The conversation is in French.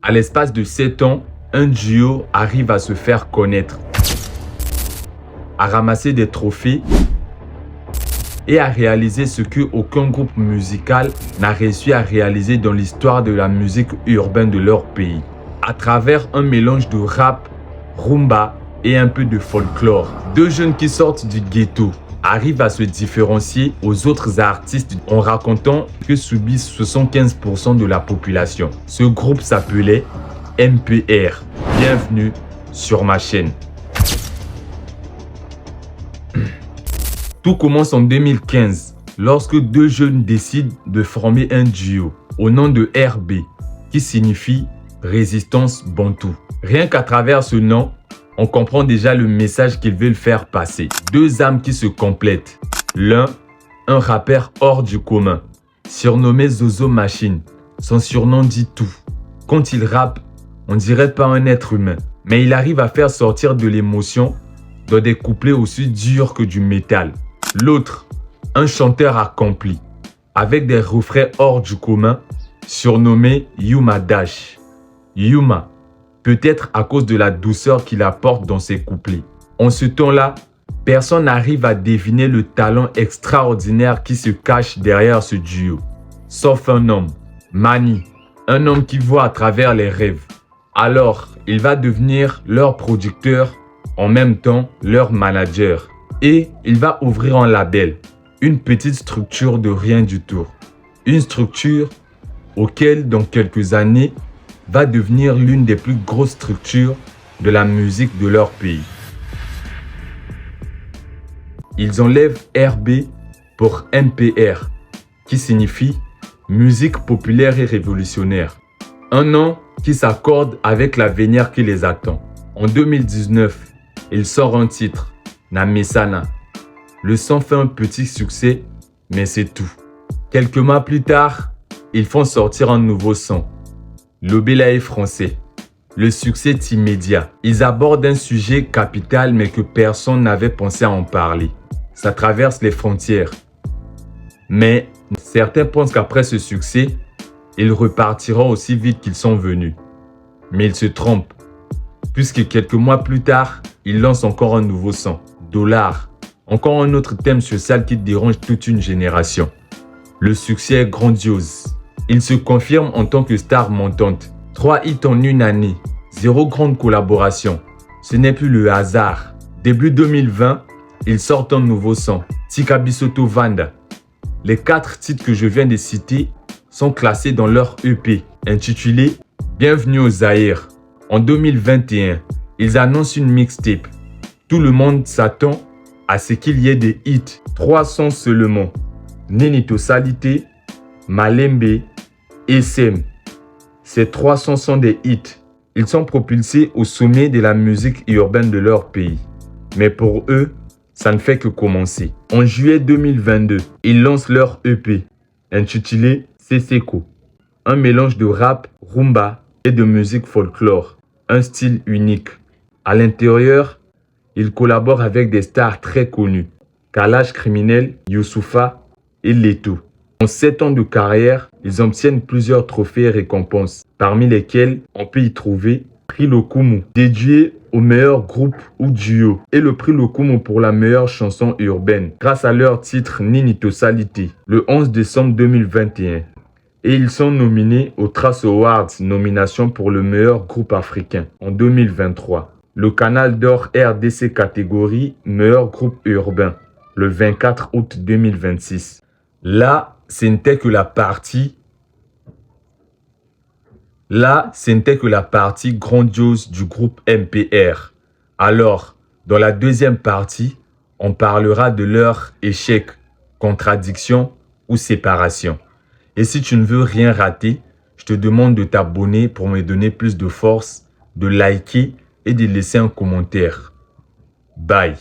À l'espace de 7 ans, un duo arrive à se faire connaître, à ramasser des trophées et à réaliser ce qu'aucun groupe musical n'a réussi à réaliser dans l'histoire de la musique urbaine de leur pays. À travers un mélange de rap, rumba et un peu de folklore. Deux jeunes qui sortent du ghetto arrivent à se différencier aux autres artistes en racontant que subissent 75% de la population. Ce groupe s'appelait MPR. Bienvenue sur ma chaîne. Tout commence en 2015 lorsque deux jeunes décident de former un duo au nom de RB qui signifie Résistance Bantou. Rien qu'à travers ce nom, on comprend déjà le message qu'ils veulent faire passer. Deux âmes qui se complètent. L'un, un rappeur hors du commun, surnommé Zozo Machine. Son surnom dit tout. Quand il rappe, on dirait pas un être humain, mais il arrive à faire sortir de l'émotion dans des couplets aussi durs que du métal. L'autre, un chanteur accompli, avec des refrains hors du commun, surnommé Yuma Dash. Yuma, peut-être à cause de la douceur qu'il apporte dans ses couplets. En ce temps-là, personne n'arrive à deviner le talent extraordinaire qui se cache derrière ce duo. Sauf un homme, Mani, un homme qui voit à travers les rêves. Alors, il va devenir leur producteur, en même temps leur manager. Et il va ouvrir un label, une petite structure de rien du tout. Une structure auquel, dans quelques années, va devenir l'une des plus grosses structures de la musique de leur pays. Ils enlèvent RB pour MPR, qui signifie Musique populaire et révolutionnaire. Un nom qui s'accorde avec l'avenir qui les attend. En 2019, il sort un titre, Namesana. Le son fait un petit succès, mais c'est tout. Quelques mois plus tard, ils font sortir un nouveau son, L'Obélaé français. Le succès est immédiat. Ils abordent un sujet capital mais que personne n'avait pensé à en parler. Ça traverse les frontières. Mais certains pensent qu'après ce succès, ils repartiront aussi vite qu'ils sont venus. Mais ils se trompent, puisque quelques mois plus tard, ils lancent encore un nouveau son, Dollar. Encore un autre thème social qui dérange toute une génération. Le succès est grandiose. Il se confirme en tant que star montante. 3 hits en une année, 0 grande collaboration. Ce n'est plus le hasard. Début 2020, ils sortent un nouveau son, Tika Bisoto Vanda. Les 4 titres que je viens de citer sont classés dans leur EP, intitulé Bienvenue au Zaïre. En 2021, ils annoncent une mixtape. Tout le monde s'attend à ce qu'il y ait des hits. 3 sons seulement. Ninito Salité, Malembe, SM. Ces 3 sons sont des hits. Ils sont propulsés au sommet de la musique urbaine de leur pays. Mais pour eux, ça ne fait que commencer. En juillet 2022, ils lancent leur EP, intitulé Seseko. Un mélange de rap, rumba et de musique folklore. Un style unique. À l'intérieur, ils collaborent avec des stars très connues. Kalash Criminel, Youssoupha et Leto. En 7 ans de carrière, ils obtiennent plusieurs trophées et récompenses, parmi lesquels on peut y trouver Prix Lokumu, dédié au meilleur groupe ou duo, et le Prix Lokumu pour la meilleure chanson urbaine, grâce à leur titre Ninito Salité, le 11 décembre 2021. Et ils sont nominés aux Trace Awards, nomination pour le meilleur groupe africain, en 2023. Le Canal d'Or RDC catégorie meilleur groupe urbain, le 24 août 2026. Là, ce n'était que la partie grandiose du groupe MPR. Alors, dans la deuxième partie, on parlera de leur échec, contradiction ou séparation. Et si tu ne veux rien rater, je te demande de t'abonner pour me donner plus de force, de liker et de laisser un commentaire. Bye.